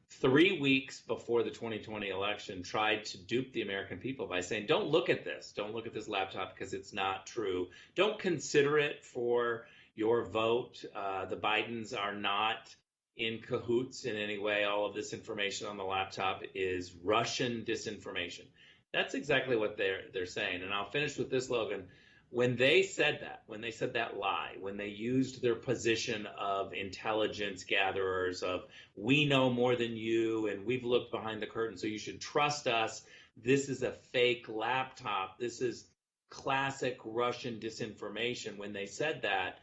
3 weeks before the 2020 election tried to dupe the American people by saying, don't look at this. Don't look at this laptop because it's not true. Don't consider it for your vote. The Bidens are not in cahoots in any way. All of this information on the laptop is Russian disinformation. That's exactly what they're saying. And I'll finish with this, Logan. When they said that lie, when they used their position of intelligence gatherers, of we know more than you and we've looked behind the curtain, so you should trust us. This is a fake laptop. This is classic Russian disinformation. When they said that,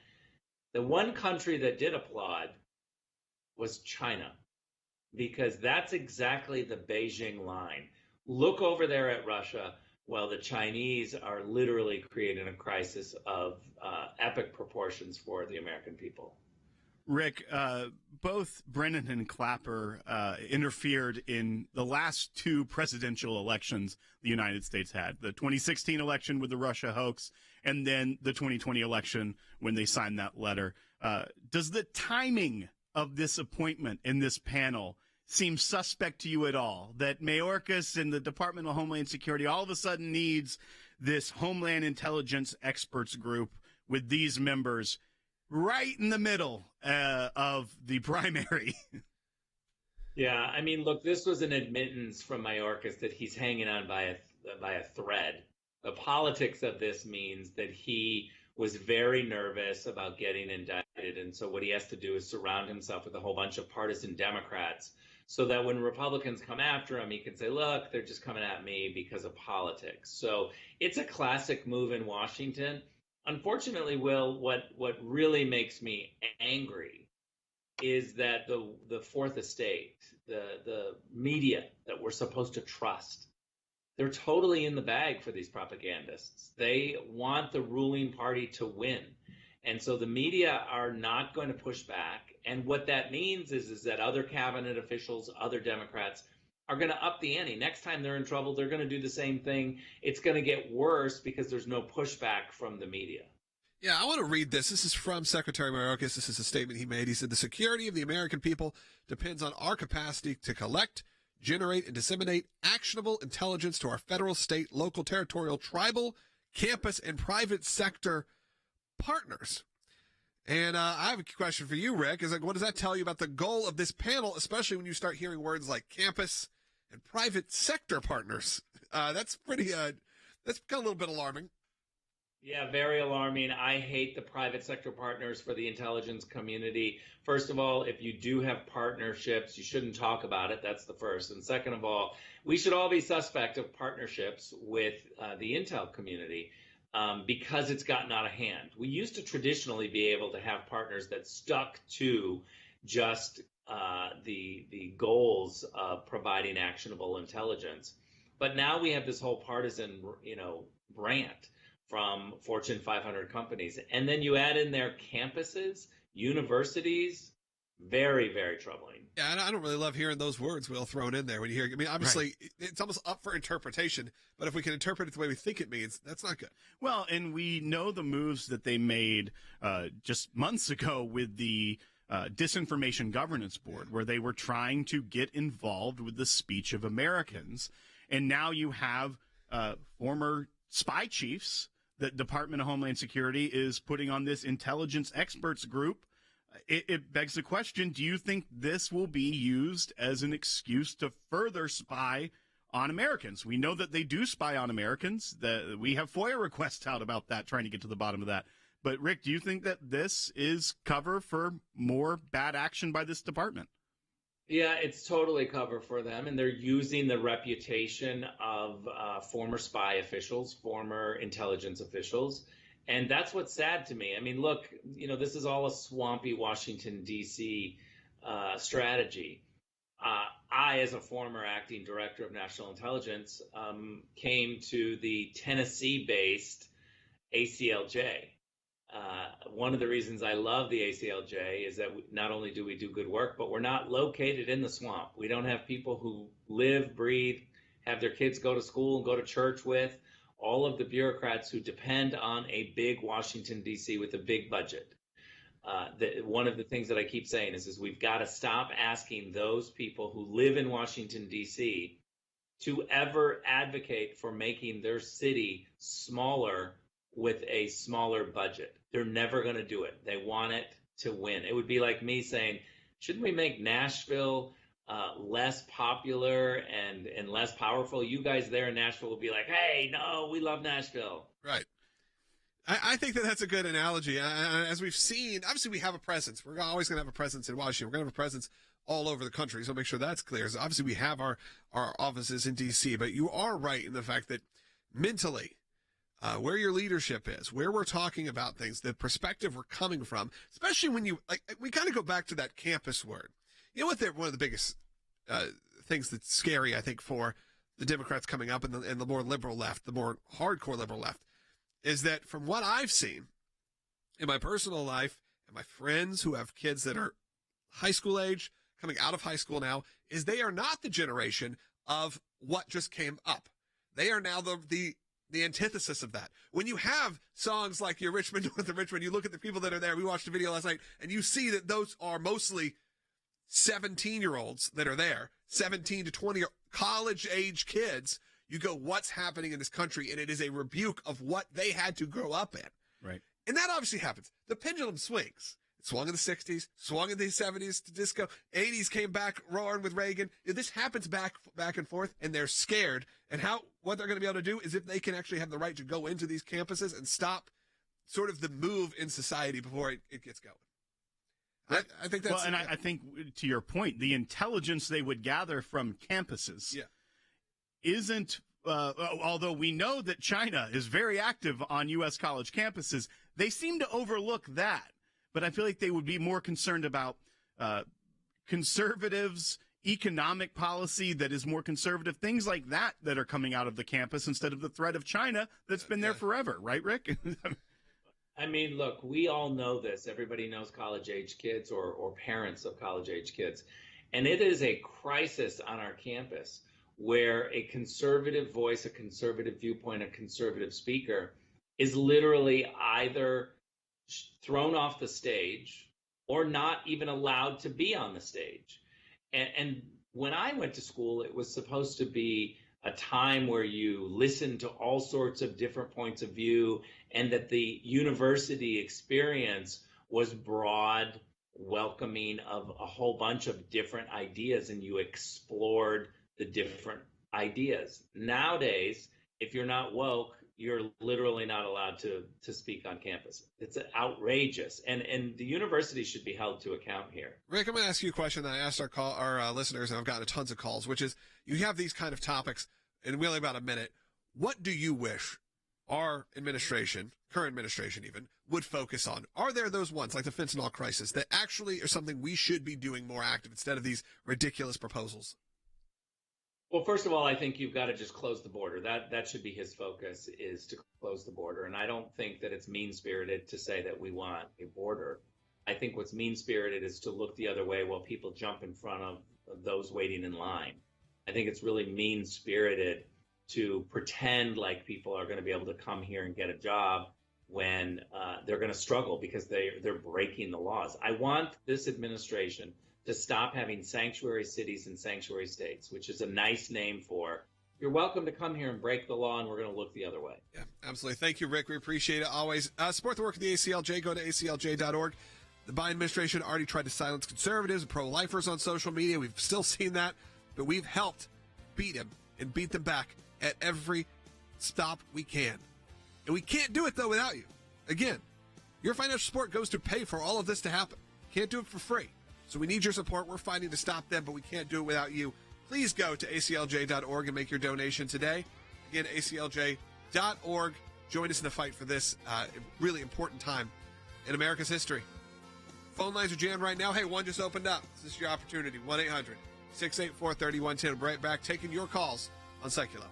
the one country that did applaud was China, because that's exactly the Beijing line. Look over there at Russia while the Chinese are literally creating a crisis of epic proportions for the American people. Rick, both Brennan and Clapper interfered in the last two presidential elections the United States had, the 2016 election with the Russia hoax, and then the 2020 election when they signed that letter. Does the timing of this appointment in this panel seem suspect to you at all? That Mayorkas and the Department of Homeland Security all of a sudden needs this Homeland Intelligence experts group with these members right in the middle of the primary? Yeah, I mean, look, this was an admittance from Mayorkas that he's hanging on by a thread. The politics of this means that he was very nervous about getting indicted, and so what he has to do is surround himself with a whole bunch of partisan Democrats so that when Republicans come after him, he can say, look, they're just coming at me because of politics. So it's a classic move in Washington. Unfortunately, Will, what really makes me angry is that the fourth estate, the media that we're supposed to trust, they're totally in the bag for these propagandists. They want the ruling party to win. And so the media are not going to push back. And what that means is that other cabinet officials, other Democrats are going to up the ante. Next time they're in trouble, they're going to do the same thing. It's going to get worse because there's no pushback from the media. Yeah, I want to read this. This is from Secretary Mayorkas. This is a statement he made. He said, the security of the American people depends on our capacity to collect, generate, and disseminate actionable intelligence to our federal, state, local, territorial, tribal, campus, and private sector partners. And I have a question for you, Rick. Is like, what does that tell you about the goal of this panel, especially when you start hearing words like campus and private sector partners? That's pretty, that's got a little bit alarming. Yeah, very alarming. I hate the private sector partners for the intelligence community. First of all, if you do have partnerships, you shouldn't talk about it. That's the first. And second of all, we should all be suspect of partnerships with the intel community because it's gotten out of hand. We used to traditionally be able to have partners that stuck to just the goals of providing actionable intelligence. But now we have this whole partisan, rant from Fortune 500 companies. And then you add in their campuses, universities, very, very troubling. Yeah, and I don't really love hearing those words, Will, thrown in there when you hear, I mean, obviously, It's almost up for interpretation, but if we can interpret it the way we think it means, that's not good. Well, and we know the moves that they made just months ago with the Disinformation Governance Board, where they were trying to get involved with the speech of Americans. And now you have former spy chiefs that Department of Homeland Security is putting on this intelligence experts group. It begs the question, do you think this will be used as an excuse to further spy on Americans? We know that they do spy on Americans. We have FOIA requests out about that, trying to get to the bottom of that. But, Rick, do you think that this is cover for more bad action by this department? Yeah, it's totally cover for them, and they're using the reputation of former spy officials, former intelligence officials, and that's what's sad to me. I mean, look, this is all a swampy Washington, D.C. Strategy. I, as a former acting director of national intelligence, came to the Tennessee-based ACLJ. One of the reasons I love the ACLJ is that not only do we do good work, but we're not located in the swamp. We don't have people who live, breathe, have their kids go to school and go to church with, all of the bureaucrats who depend on a big Washington, D.C. with a big budget. One of the things that I keep saying is we've got to stop asking those people who live in Washington, D.C. to ever advocate for making their city smaller with a smaller budget. They're never going to do it. They want it to win. It would be like me saying, shouldn't we make Nashville less popular and less powerful? You guys there in Nashville will be like, hey, no, we love Nashville. Right. I think that's a good analogy. As we've seen, obviously we have a presence. We're always going to have a presence in Washington. We're going to have a presence all over the country. So make sure that's clear. So obviously we have our offices in D.C., but you are right in the fact that mentally, where your leadership is, where we're talking about things, the perspective we're coming from, especially when we kind of go back to that campus word. You know what? One of the biggest things that's scary, I think, for the Democrats coming up and the more liberal left, the more hardcore liberal left, is that from what I've seen in my personal life and my friends who have kids that are high school age, coming out of high school now, is they are not the generation of what just came up. They are now the antithesis of that. When you have songs like Your Richmond, North of Richmond, you look at the people that are there. We watched a video last night and you see that those are mostly 17-year-olds that are there, 17 to 20 college-age kids. You go, what's happening in this country? And it is a rebuke of what they had to grow up in. Right. And that obviously happens. The pendulum swings. It swung in the 60s, swung in the 70s to disco, 80s came back roaring with Reagan. This happens back and forth, and they're scared. And what they're going to be able to do is if they can actually have the right to go into these campuses and stop sort of the move in society before it gets going. I think that's... Well, and I think, to your point, the intelligence they would gather from campuses isn't, although we know that China is very active on U.S. college campuses, they seem to overlook that. But I feel like they would be more concerned about conservatives, economic policy that is more conservative, things like that are coming out of the campus instead of the threat of China that's been there forever. Right, Rick? I mean, look, we all know this. Everybody knows college-age kids or parents of college-age kids. And it is a crisis on our campus where a conservative voice, a conservative viewpoint, a conservative speaker is literally either thrown off the stage or not even allowed to be on the stage. And when I went to school, it was supposed to be a time where you listen to all sorts of different points of view, and that the university experience was broad, welcoming of a whole bunch of different ideas, and you explored the different ideas. Nowadays, if you're not woke, you're literally not allowed to speak on campus. It's outrageous, and the university should be held to account here. Rick, I'm going to ask you a question that I asked our listeners, and I've gotten tons of calls, which is, you have these kind of topics, and we only about a minute. What do you wish our administration, current administration even, would focus on? Are there those ones, like the fentanyl crisis, that actually are something we should be doing more active instead of these ridiculous proposals? Well, first of all, I think you've got to just close the border. That should be his focus, is to close the border. And I don't think that it's mean-spirited to say that we want a border. I think what's mean-spirited is to look the other way while people jump in front of those waiting in line. I think it's really mean-spirited to pretend like people are going to be able to come here and get a job when they're going to struggle because they're breaking the laws. I want this administration to stop having sanctuary cities and sanctuary states, which is a nice name for, you're welcome to come here and break the law, and we're going to look the other way. Yeah, absolutely. Thank you, Rick. We appreciate it always. Support the work of the ACLJ. Go to ACLJ.org. The Biden administration already tried to silence conservatives and pro-lifers on social media. We've still seen that, but we've helped beat him and beat them back at every stop we can. And we can't do it, though, without you. Again, your financial support goes to pay for all of this to happen. Can't do it for free. So we need your support. We're fighting to stop them, but we can't do it without you. Please go to ACLJ.org and make your donation today. Again, ACLJ.org. Join us in the fight for this really important time in America's history. Phone lines are jammed right now. Hey, one just opened up. This is your opportunity. 1-800-684-3110. We'll be right back taking your calls on Sekulow.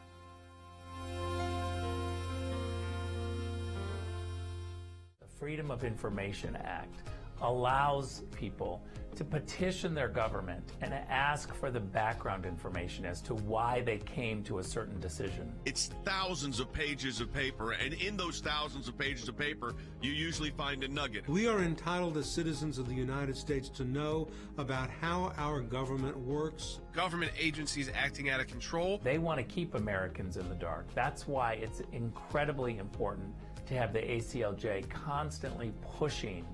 The Freedom of Information Act allows people to petition their government and ask for the background information as to why they came to a certain decision. It's thousands of pages of paper, and in those thousands of pages of paper, you usually find a nugget. We are entitled as citizens of the United States to know about how our government works. Government agencies acting out of control. They want to keep Americans in the dark. That's why it's incredibly important to have the ACLJ constantly pushing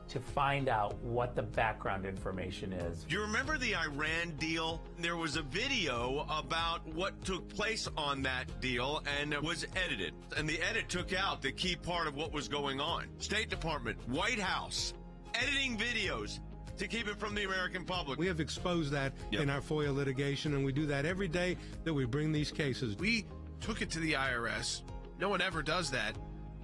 to find out what the background information is. You remember the Iran deal? There was a video about what took place on that deal, and it was edited. And the edit took out the key part of what was going on. State Department, White House, editing videos to keep it from the American public. We have exposed that in our FOIA litigation, and we do that every day that we bring these cases. We took it to the IRS. No one ever does that.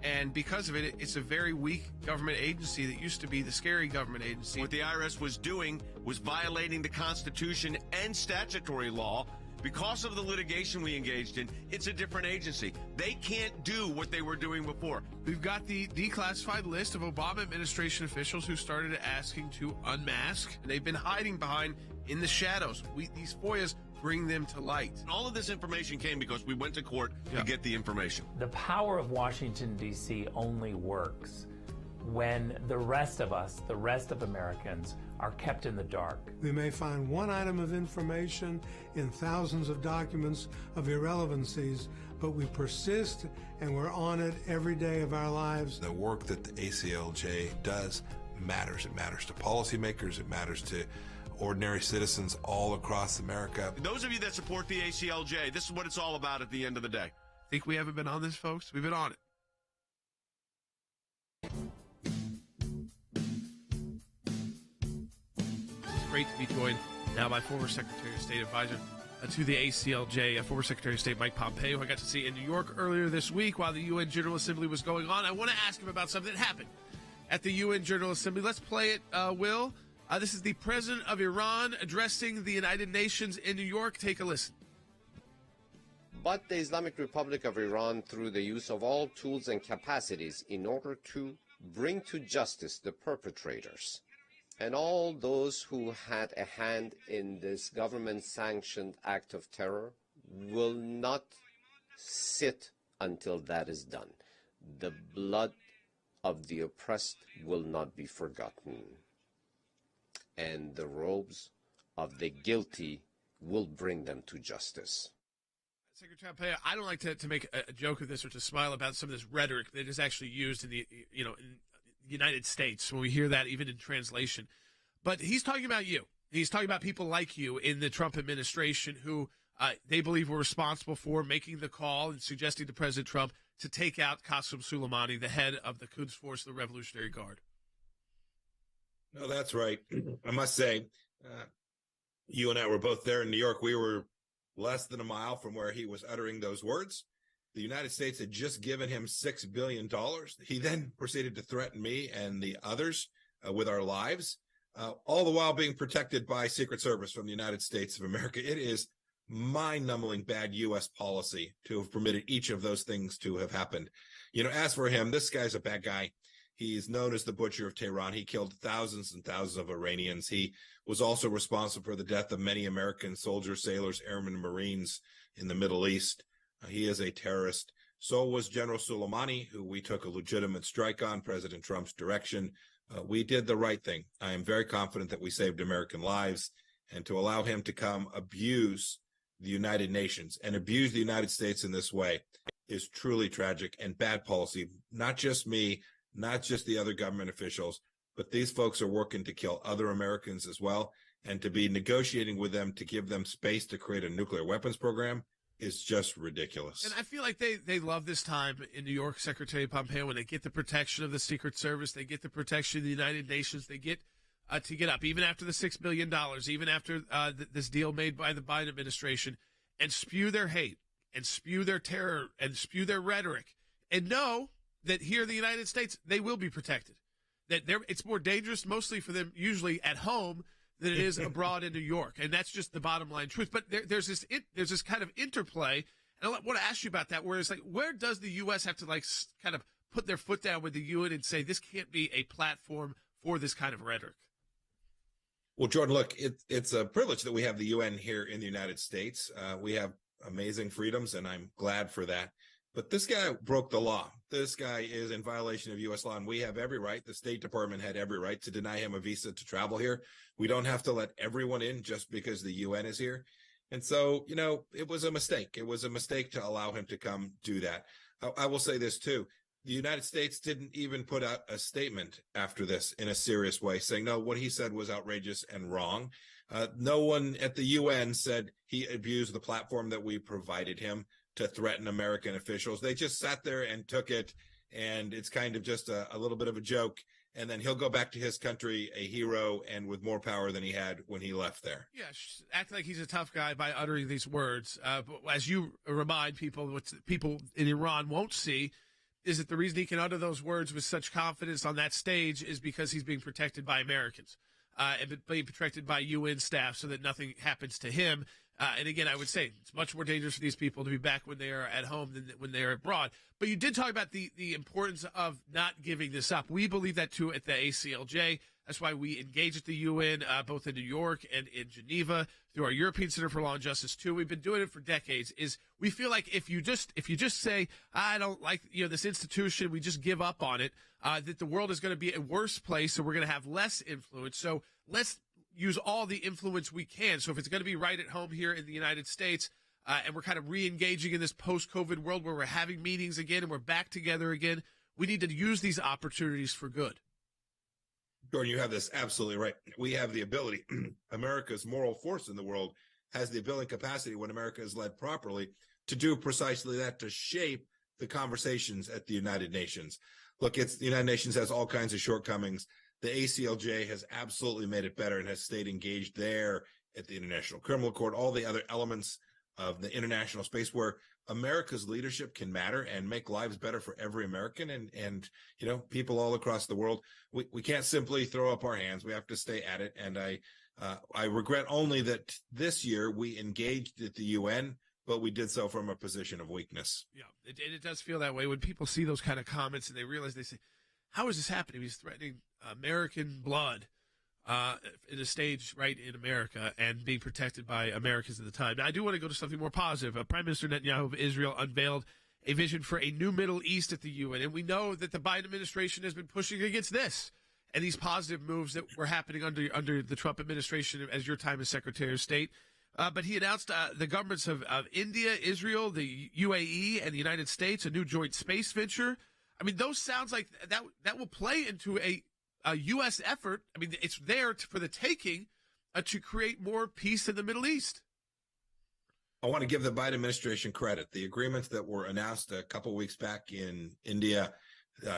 And because of it, it's a very weak government agency that used to be the scary government agency. What the IRS was doing was violating the Constitution and statutory law. Because of the litigation we engaged in, it's a different agency. They can't do what they were doing before. We've got the declassified list of Obama administration officials who started asking to unmask. And they've been hiding behind in the shadows. These FOIAs bring them to light. And all of this information came because we went to court to get the information. The power of Washington, D.C. only works when the rest of us, the rest of Americans, are kept in the dark. We may find one item of information in thousands of documents of irrelevancies, but we persist and we're on it every day of our lives. The work that the ACLJ does matters. It matters to policymakers. It matters to ordinary citizens all across America. Those of you that support the ACLJ, this is what it's all about at the end of the day. Think we haven't been on this, folks? We've been on it. It's great to be joined now by former Secretary of State Advisor to the ACLJ, former Secretary of State Mike Pompeo, who I got to see in New York earlier this week while the UN General Assembly was going on. I want to ask him about something that happened at the UN General Assembly. Let's play it, Will. This is the president of Iran addressing the United Nations in New York. Take a listen. But the Islamic Republic of Iran, through the use of all tools and capacities in order to bring to justice the perpetrators and all those who had a hand in this government-sanctioned act of terror, will not sit until that is done. The blood of the oppressed will not be forgotten, and the robes of the guilty will bring them to justice. Secretary Pompeo, I don't like to make a joke of this or to smile about some of this rhetoric that is actually used in the in the United States when we hear that even in translation. But he's talking about you. He's talking about people like you in the Trump administration who they believe were responsible for making the call and suggesting to President Trump to take out Qasem Soleimani, the head of the Quds Force, the Revolutionary Guard. No, that's right. I must say, you and I were both there in New York. We were less than a mile from where he was uttering those words. The United States had just given him $6 billion. He then proceeded to threaten me and the others with our lives, all the while being protected by Secret Service from the United States of America. It is mind-numbing bad U.S. policy to have permitted each of those things to have happened. As for him, this guy's a bad guy. He's known as the Butcher of Tehran. He killed thousands and thousands of Iranians. He was also responsible for the death of many American soldiers, sailors, airmen, and Marines in the Middle East. He is a terrorist. So was General Soleimani, who we took a legitimate strike on, President Trump's direction. We did the right thing. I am very confident that we saved American lives. And to allow him to come abuse the United Nations and abuse the United States in this way is truly tragic and bad policy. Not just me, not just the other government officials, but these folks are working to kill other Americans as well. And to be negotiating with them to give them space to create a nuclear weapons program is just ridiculous. And I feel like they love this time in New York, Secretary Pompeo, when they get the protection of the Secret Service, they get the protection of the United Nations, they get to get up, even after the $6 billion, even after this deal made by the Biden administration, and spew their hate and spew their terror and spew their rhetoric, and know that here in the United States, they will be protected. That it's more dangerous mostly for them usually at home than it is abroad in New York. And that's just the bottom line truth. But there's this kind of interplay. And I want to ask you about that, where it's like, where does the U.S. have to kind of put their foot down with the UN and say this can't be a platform for this kind of rhetoric? Well, Jordan, look, it's a privilege that we have the UN here in the United States. We have amazing freedoms, and I'm glad for that. But this guy broke the law. This guy is in violation of U.S. law, and we have every right. The State Department had every right to deny him a visa to travel here. We don't have to let everyone in just because the UN is here. And so, it was a mistake. It was a mistake to allow him to come do that. I will say this, too. The United States didn't even put out a statement after this in a serious way, saying, no, what he said was outrageous and wrong. No one at the UN said he abused the platform that we provided him to threaten American officials. They just sat there and took it, and it's kind of just a little bit of a joke. And then he'll go back to his country a hero and with more power than he had when he left there. Yeah, act like he's a tough guy by uttering these words. But as you remind people, what people in Iran won't see is that the reason he can utter those words with such confidence on that stage is because he's being protected by Americans. And being protected by UN staff so that nothing happens to him. And again, I would say it's much more dangerous for these people to be back when they are at home than when they are abroad. But you did talk about the importance of not giving this up. We believe that too at the ACLJ. That's why we engage at the UN, both in New York and in Geneva, through our European Center for Law and Justice too. We've been doing it for decades. Is we feel like if you just say, I don't like this institution, we just give up on it, that the world is going to be a worse place, so we're going to have less influence. So let's use all the influence we can. So if it's going to be right at home here in the United States, and we're kind of re-engaging in this post-COVID world where we're having meetings again and we're back together again, we need to use these opportunities for good. Jordan, you have this absolutely right. We have the ability. America's moral force in the world has the ability and capacity, when America is led properly, to do precisely that, to shape the conversations at the United Nations. Look, the United Nations has all kinds of shortcomings. The ACLJ has absolutely made it better and has stayed engaged there at the International Criminal Court, all the other elements of the international space where America's leadership can matter and make lives better for every American and people all across the world. We can't simply throw up our hands. We have to stay at it. And I regret only that this year we engaged at the UN, but we did so from a position of weakness. Yeah, it does feel that way when people see those kind of comments and they realize, they say, how is this happening? He's threatening American blood in a stage right in America and being protected by Americans at the time. Now, I do want to go to something more positive. Prime Minister Netanyahu of Israel unveiled a vision for a new Middle East at the UN, and we know that the Biden administration has been pushing against this and these positive moves that were happening under the Trump administration as your time as Secretary of State. But he announced the governments of India, Israel, the UAE, and the United States, a new joint space venture. I mean, those sounds like that will play into a U.S. effort. I mean, it's there for the taking to create more peace in the Middle East. I want to give the Biden administration credit. The agreements that were announced a couple of weeks back in India,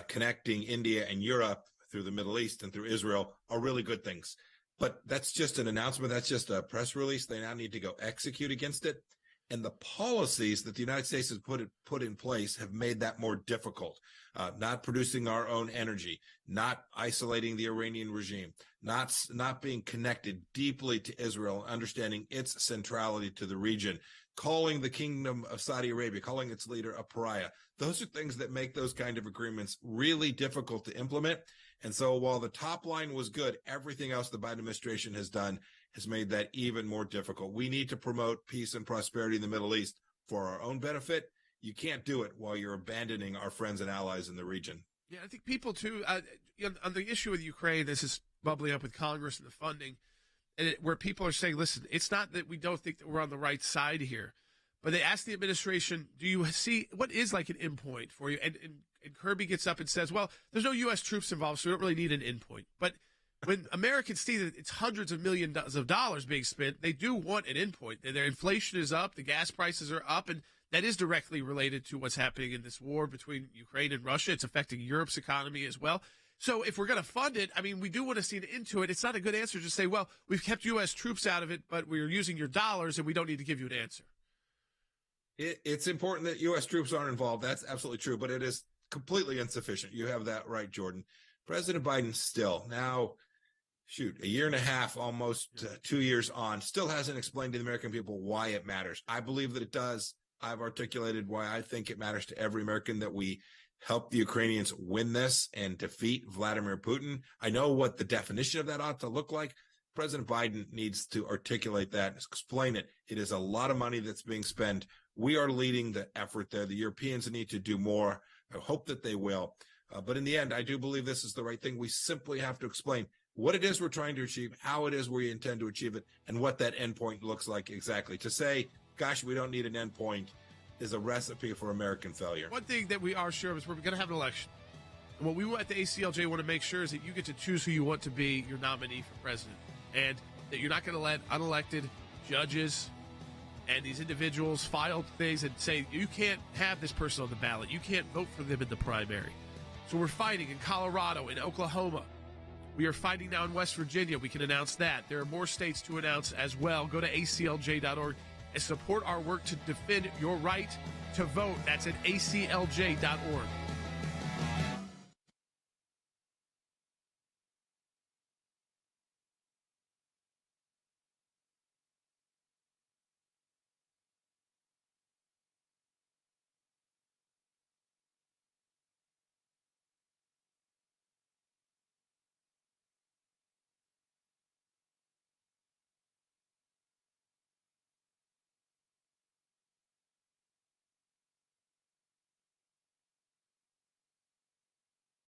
connecting India and Europe through the Middle East and through Israel, are really good things. But that's just an announcement. That's just a press release. They now need to go execute against it. And the policies that the United States has put in place have made that more difficult. Not producing our own energy, not isolating the Iranian regime, not being connected deeply to Israel, understanding its centrality to the region, calling the Kingdom of Saudi Arabia, calling its leader a pariah. Those are things that make those kind of agreements really difficult to implement. And so while the top line was good, everything else the Biden administration has done has made that even more difficult. We need to promote peace and prosperity in the Middle East for our own benefit. You can't do it while you're abandoning our friends and allies in the region. Yeah, I think people, too, on the issue with Ukraine, this is bubbling up with Congress and the funding, and where people are saying, listen, it's not that we don't think that we're on the right side here, but they ask the administration, do you see what is like an endpoint for you? And Kirby gets up and says, well, there's no U.S. troops involved, so we don't really need an endpoint. But when Americans see that it's hundreds of millions of dollars being spent, they do want an endpoint. Their inflation is up, the gas prices are up, and that is directly related to what's happening in this war between Ukraine and Russia. It's affecting Europe's economy as well. So if we're going to fund it, I mean, we do want to see an end to it. It's not a good answer to say, well, we've kept U.S. troops out of it, but we're using your dollars and we don't need to give you an answer. It's important that U.S. troops aren't involved. That's absolutely true, but it is completely insufficient. You have that right, Jordan. President Biden still now, a year and a half, almost 2 years on, still hasn't explained to the American people why it matters. I believe that it does. I've articulated why I think it matters to every American that we help the Ukrainians win this and defeat Vladimir Putin. I know what the definition of that ought to look like. President Biden needs to articulate that and explain it. It is a lot of money that's being spent. We are leading the effort there. The Europeans need to do more. I hope that they will. But in the end, I do believe this is the right thing. We simply have to explain what it is we're trying to achieve, how it is we intend to achieve it, and what that endpoint looks like exactly. To say, gosh, we don't need an endpoint is a recipe for American failure. One thing that we are sure of is we're going to have an election. And what we at the ACLJ want to make sure is that you get to choose who you want to be your nominee for president. And that you're not going to let unelected judges and these individuals file things and say, you can't have this person on the ballot. You can't vote for them in the primary. So we're fighting in Colorado, in Oklahoma. We are fighting now in West Virginia. We can announce that. There are more states to announce as well. Go to aclj.org and support our work to defend your right to vote. That's at aclj.org.